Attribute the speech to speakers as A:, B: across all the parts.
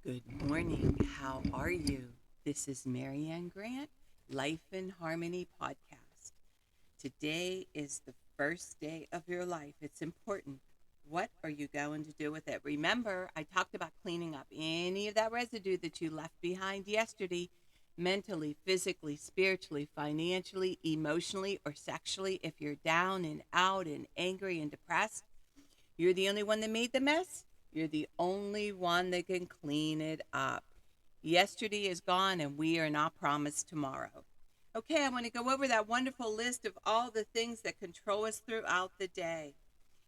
A: Good morning. How are you? This is Marianne Grant, Life in Harmony podcast. Today is the first day of your life. It's important. What are you going to do with it? Remember, I talked about cleaning up any of that residue that you left behind yesterday, mentally, physically, spiritually, financially, emotionally, or sexually. If you're down and out and angry and depressed, you're the only one that made the mess. You're the only one that can clean it up. Yesterday is gone and we are not promised tomorrow. Okay, I want to go over that wonderful list of all the things that control us throughout the day.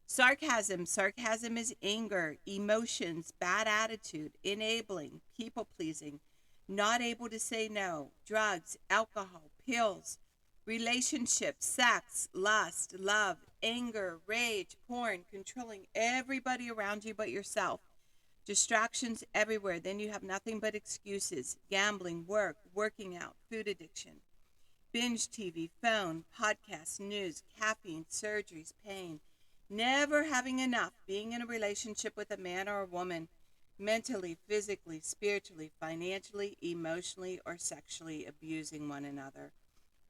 A: Sarcasm. Sarcasm is anger, emotions, bad attitude, enabling, people pleasing, not able to say no, drugs, alcohol, pills, relationships, sex, lust, love, anger, rage, porn, controlling everybody around you but yourself. Distractions everywhere. Then you have nothing but excuses. Gambling, work, working out, food addiction, binge TV, phone, podcasts, news, caffeine, surgeries, pain, never having enough, being in a relationship with a man or a woman, mentally, physically, spiritually, financially, emotionally, or sexually abusing one another.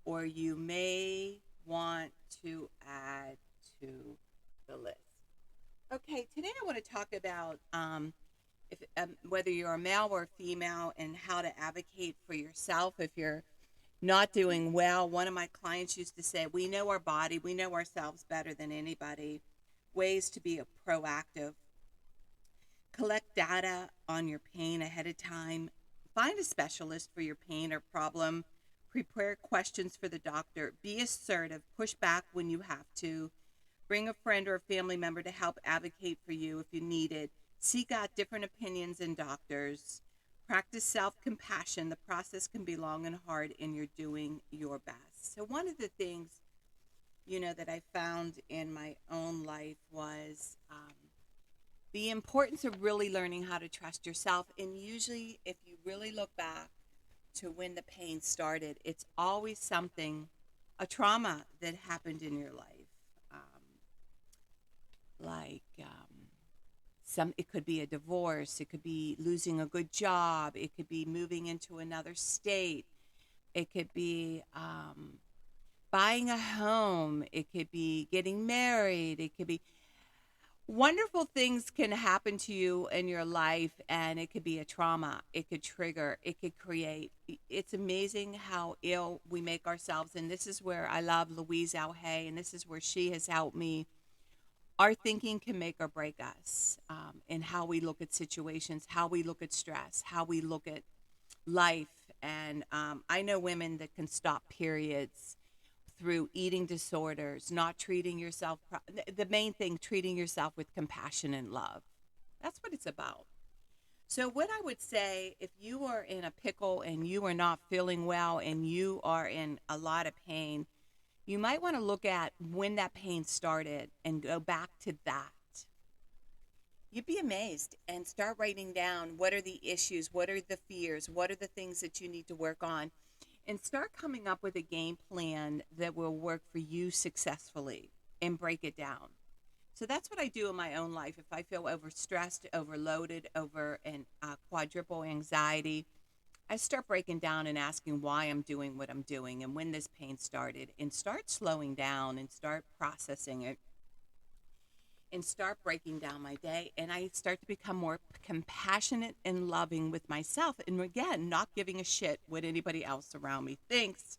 A: Or you may want to add to the list. Okay, today I want to talk about whether you're a male or female and how to advocate for yourself if you're not doing well. One of my clients used to say, we know our body, we know ourselves better than anybody. Ways to be proactive. Collect data on your pain ahead of time. Find a specialist for your pain or problem. Prepare questions for the doctor. Be assertive. Push back when you have to. Bring a friend or a family member to help advocate for you if you need it. Seek out different opinions in doctors. Practice self-compassion. The process can be long and hard, and you're doing your best. So one of the things, that I found in my own life was the importance of really learning how to trust yourself. And usually, if you really look back to when the pain started, it's always something, a trauma that happened in your life. Like it could be a divorce, it could be losing a good job, it could be moving into another state, it could be buying a home, it could be getting married, it could be wonderful things can happen to you in your life, and it could be a trauma, it could trigger, it could create. It's amazing how ill we make ourselves, and this is where I love Louise Hay, and this is where she has helped me. Our thinking can make or break us, in how we look at situations, how we look at stress, how we look at life. And I know women that can stop periods through eating disorders, not treating yourself. The main thing, treating yourself with compassion and love. That's what it's about. So, what I would say, if you are in a pickle and you are not feeling well and you are in a lot of pain, you might want to look at when that pain started and go back to that. You'd be amazed and start writing down what are the issues, what are the fears, what are the things that you need to work on, and start coming up with a game plan that will work for you successfully and break it down. So that's what I do in my own life. If I feel overstressed, overloaded, over and quadruple anxiety, I start breaking down and asking why I'm doing what I'm doing and when this pain started, and start slowing down and start processing it and start breaking down my day. And I start to become more compassionate and loving with myself. And again, not giving a shit what anybody else around me thinks,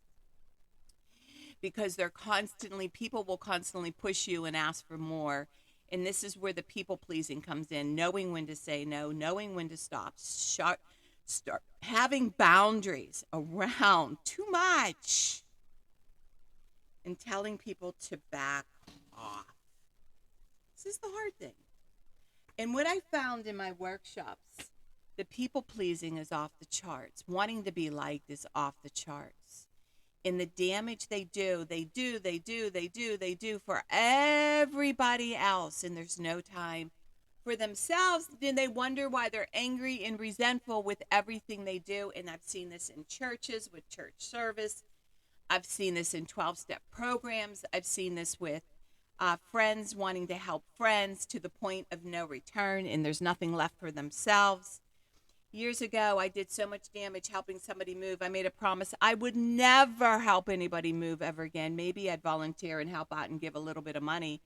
A: because people will constantly push you and ask for more. And this is where the people pleasing comes in, knowing when to say no, knowing when to start having boundaries around too much and telling people to back off. This is the hard thing. And what I found in my workshops, the people pleasing is off the charts. Wanting to be liked is off the charts. And the damage they do for everybody else. And there's no time for themselves. Then they wonder why they're angry and resentful with everything they do. And I've seen this in churches with church service. I've seen this in 12-step programs. I've seen this with friends wanting to help friends to the point of no return, and there's nothing left for themselves. Years ago, I did so much damage helping somebody move. I made a promise I would never help anybody move ever again. Maybe I'd volunteer and help out and give a little bit of money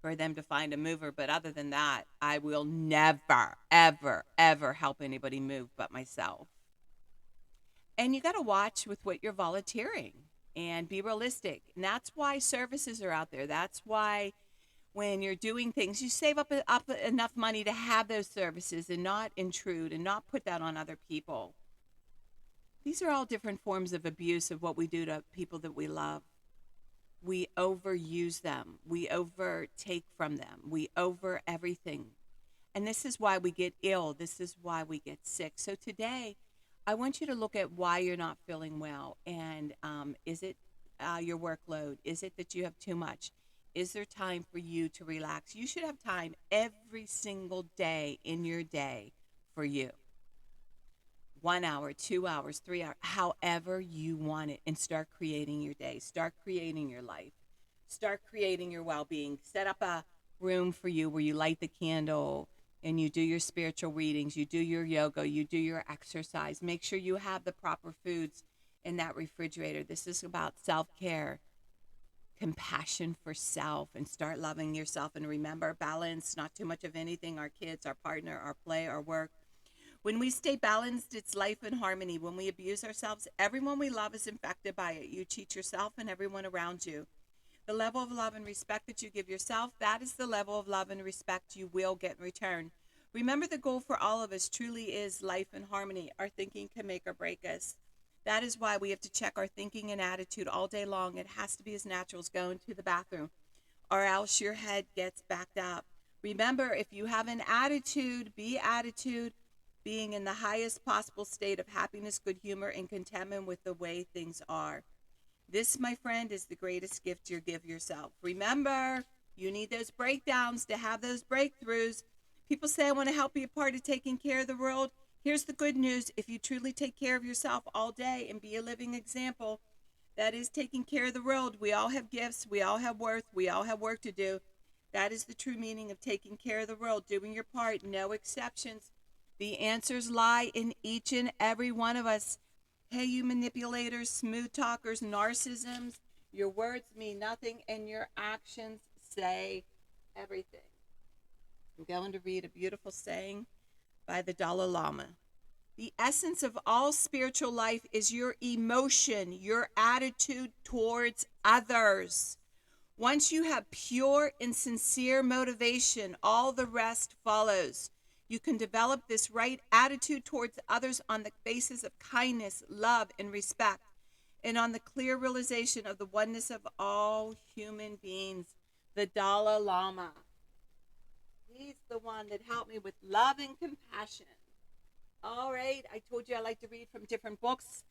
A: for them to find a mover. But other than that, I will never, ever, ever help anybody move but myself. And you got to watch with what you're volunteering and be realistic. And that's why services are out there. That's why when you're doing things, you save up enough money to have those services and not intrude and not put that on other people. These are all different forms of abuse of what we do to people that we love. We overuse them. We overtake from them. We over everything. And this is why we get ill. This is why we get sick. So today, I want you to look at why you're not feeling well. And is it your workload? Is it that you have too much? Is there time for you to relax? You should have time every single day in your day for you. 1 hour, 2 hours, 3 hours, however you want it, and start creating your day. Start creating your life. Start creating your well-being. Set up a room for you where you light the candle and you do your spiritual readings, you do your yoga, you do your exercise. Make sure you have the proper foods in that refrigerator. This is about self-care, compassion for self, and start loving yourself. And remember, balance, not too much of anything, our kids, our partner, our play, our work. When we stay balanced, it's life in harmony. When we abuse ourselves, everyone we love is infected by it. You cheat yourself and everyone around you. The level of love and respect that you give yourself, that is the level of love and respect you will get in return. Remember, the goal for all of us truly is life in harmony. Our thinking can make or break us. That is why we have to check our thinking and attitude all day long. It has to be as natural as going to the bathroom, or else your head gets backed up. Remember, if you have an attitude, being in the highest possible state of happiness, good humor, and contentment with the way things are. This, my friend, is the greatest gift you give yourself. Remember, you need those breakdowns to have those breakthroughs. People say, I want to help be a part of taking care of the world. Here's the good news. If you truly take care of yourself all day and be a living example, that is taking care of the world. We all have gifts. We all have worth. We all have work to do. That is the true meaning of taking care of the world, doing your part, no exceptions. The answers lie in each and every one of us. Hey, you manipulators, smooth talkers, narcissisms, your words mean nothing and your actions say everything. I'm going to read a beautiful saying by the Dalai Lama. The essence of all spiritual life is your emotion, your attitude towards others. Once you have pure and sincere motivation, all the rest follows. You can develop this right attitude towards others on the basis of kindness, love, and respect, and on the clear realization of the oneness of all human beings. The Dalai Lama. He's the one that helped me with love and compassion. All right, I told you I like to read from different books.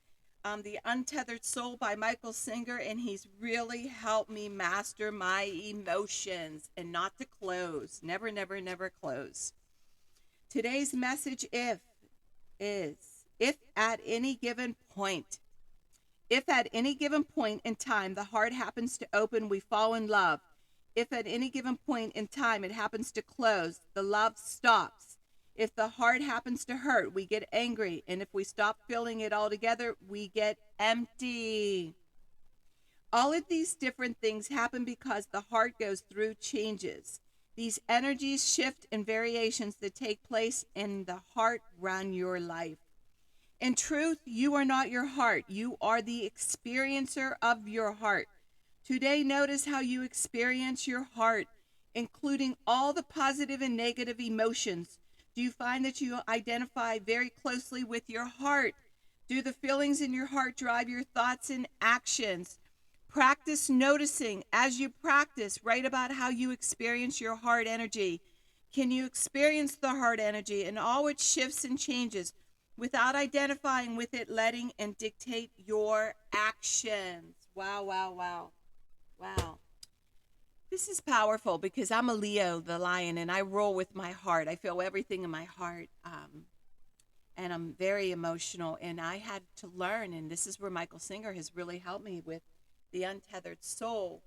A: The Untethered Soul by Michael Singer, and he's really helped me master my emotions and not to close. Never, never, never close. Today's message if at any given point in time the heart happens to open, we fall in love. If at any given point in time it happens to close, the love stops. If the heart happens to hurt, we get angry. And if we stop feeling it altogether, we get empty. All of these different things happen because the heart goes through changes. These energies, shift, and variations that take place in the heart run your life. In truth, you are not your heart. You are the experiencer of your heart. Today, notice how you experience your heart, including all the positive and negative emotions. Do you find that you identify very closely with your heart? Do the feelings in your heart drive your thoughts and actions? Practice noticing. As you practice, write about how you experience your heart energy. Can you experience the heart energy and all its shifts and changes without identifying with it, letting and dictate your actions? Wow, wow, wow, wow. This is powerful because I'm a Leo, the lion, and I roll with my heart. I feel everything in my heart, and I'm very emotional, and I had to learn, and this is where Michael Singer has really helped me with the Untethered Soul,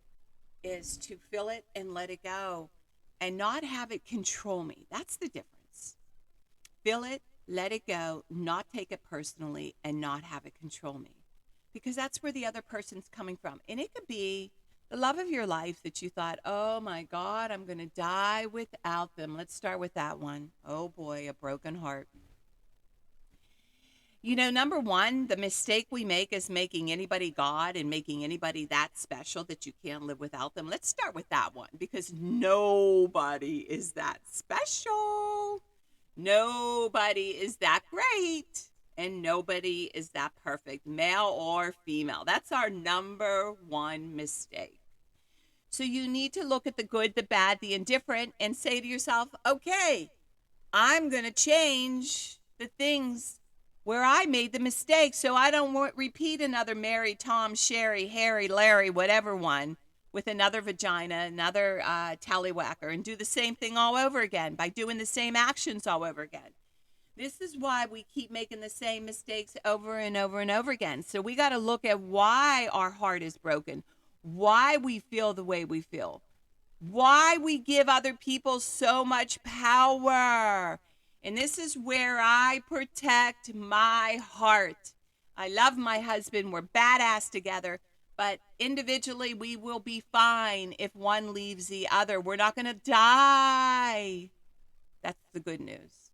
A: is to feel it and let it go and not have it control me. That's the difference. Feel it let it go, not take it personally, and not have it control me. Because that's where the other person's coming from. And it could be the love of your life that you thought, oh my God, I'm going to die without them. Let's start with that one. Oh boy, a broken heart. You know, number one, the mistake we make is making anybody God and making anybody that special that you can't live without them. Let's start with that one because nobody is that special. Nobody is that great. And nobody is that perfect, male or female. That's our number one mistake. So you need to look at the good, the bad, the indifferent, and say to yourself, okay, I'm going to change the things where I made the mistake so I don't repeat another Mary, Tom, Sherry, Harry, Larry, whatever one with another vagina, another tallywhacker, and do the same thing all over again by doing the same actions all over again. This is why we keep making the same mistakes over and over and over again. So we got to look at why our heart is broken, why we feel the way we feel, why we give other people so much power. And this is where I protect my heart. I love my husband. We're badass together. But individually, we will be fine if one leaves the other. We're not going to die. That's the good news.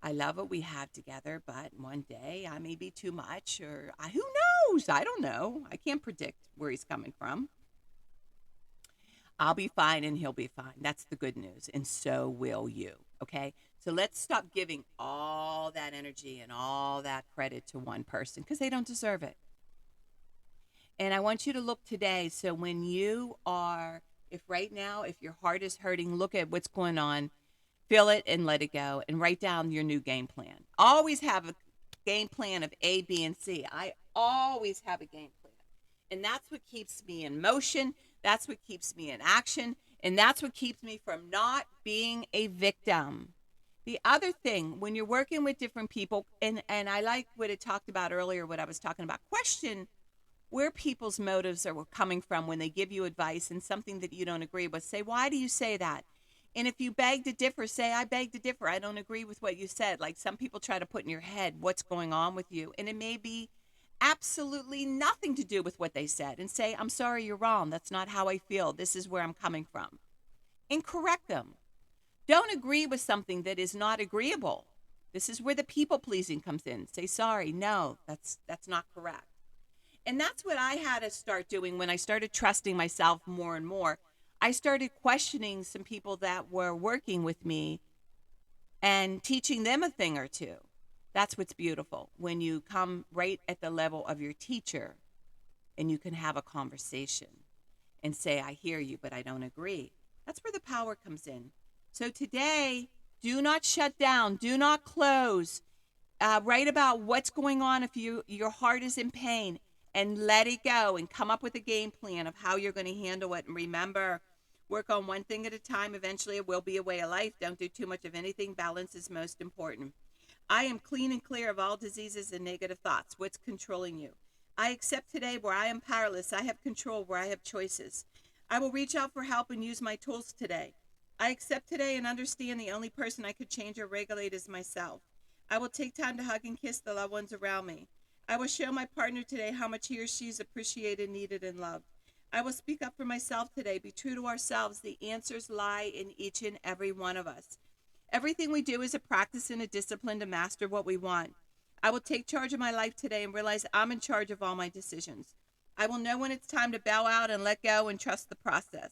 A: I love what we have together, but one day I may be too much, or who knows? I don't know. I can't predict where he's coming from. I'll be fine and he'll be fine. That's the good news. And so will you. Okay? So let's stop giving all that energy and all that credit to one person because they don't deserve it. And I want you to look today. So when you are, if right now, if your heart is hurting, look at what's going on. Feel it and let it go and write down your new game plan. Always have a game plan of A, B, and C. I always have a game plan. And that's what keeps me in motion. That's what keeps me in action. And that's what keeps me from not being a victim. The other thing, when you're working with different people, and I like what it talked about earlier, what I was talking about, question where people's motives are coming from when they give you advice and something that you don't agree with. Say, why do you say that? And if you beg to differ, say, I beg to differ. I don't agree with what you said. Like some people try to put in your head what's going on with you. And it may be absolutely nothing to do with what they said. And say, I'm sorry, you're wrong. That's not how I feel. This is where I'm coming from. And correct them. Don't agree with something that is not agreeable. This is where the people pleasing comes in. Say, sorry, no, that's not correct. And that's what I had to start doing when I started trusting myself more and more. I started questioning some people that were working with me and teaching them a thing or two. That's what's beautiful, when you come right at the level of your teacher and you can have a conversation and say, I hear you, but I don't agree. That's where the power comes in. So today, do not shut down. Do not close. Write about what's going on if your heart is in pain, and let it go and come up with a game plan of how you're going to handle it. And remember, work on one thing at a time. Eventually, it will be a way of life. Don't do too much of anything. Balance is most important. I am clean and clear of all diseases and negative thoughts. What's controlling you? I accept today where I am powerless. I have control where I have choices. I will reach out for help and use my tools today. I accept today and understand the only person I could change or regulate is myself. I will take time to hug and kiss the loved ones around me. I will show my partner today how much he or she is appreciated, needed, and loved. I will speak up for myself today. Be true to ourselves. The answers lie in each and every one of us. Everything we do is a practice and a discipline to master what we want. I will take charge of my life today and realize I'm in charge of all my decisions. I will know when it's time to bow out and let go and trust the process.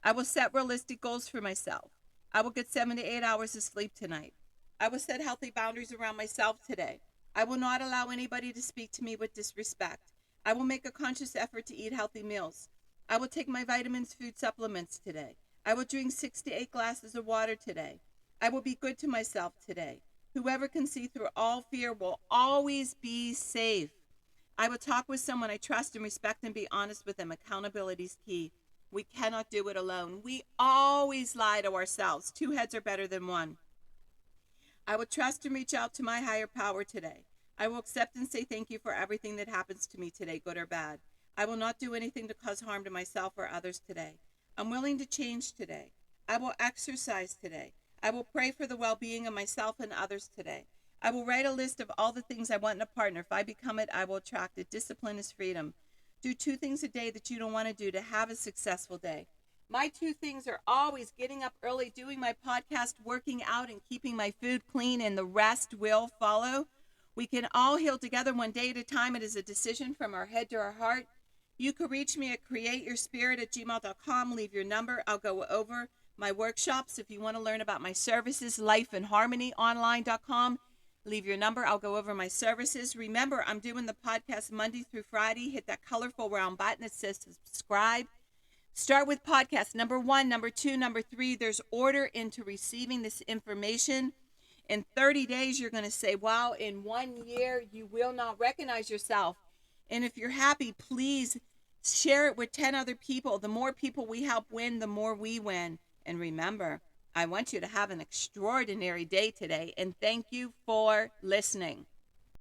A: I will set realistic goals for myself. I will get 7 to 8 hours of sleep tonight. I will set healthy boundaries around myself today. I will not allow anybody to speak to me with disrespect. I will make a conscious effort to eat healthy meals. I will take my vitamins, food supplements today. I will drink 6 to 8 glasses of water today. I will be good to myself today. Whoever can see through all fear will always be safe. I will talk with someone I trust and respect and be honest with them. Accountability is key. We cannot do it alone. We always lie to ourselves. 2 heads are better than 1. I will trust and reach out to my higher power today. I will accept and say thank you for everything that happens to me today, good or bad. I will not do anything to cause harm to myself or others today. I'm willing to change today. I will exercise today. I will pray for the well-being of myself and others today. I will write a list of all the things I want in a partner. If I become it, I will attract it. Discipline is freedom. Do 2 things a day that you don't want to do to have a successful day. My 2 things are always getting up early, doing my podcast, working out, and keeping my food clean, and the rest will follow. We can all heal together one day at a time. It is a decision from our head to our heart. You can reach me at createyourspirit@gmail.com. Leave your number. I'll go over my workshops. If you want to learn about my services, lifeandharmonyonline.com. Leave your number. I'll go over my services. Remember, I'm doing the podcast Monday through Friday. Hit that colorful round button that says subscribe. Start with podcast number 1, number 2, number 3. There's order into receiving this information. In 30 days, you're going to say, wow, in 1 year, you will not recognize yourself. And if you're happy, please share it with 10 other people. The more people we help win, the more we win. And remember, I want you to have an extraordinary day today. And thank you for listening.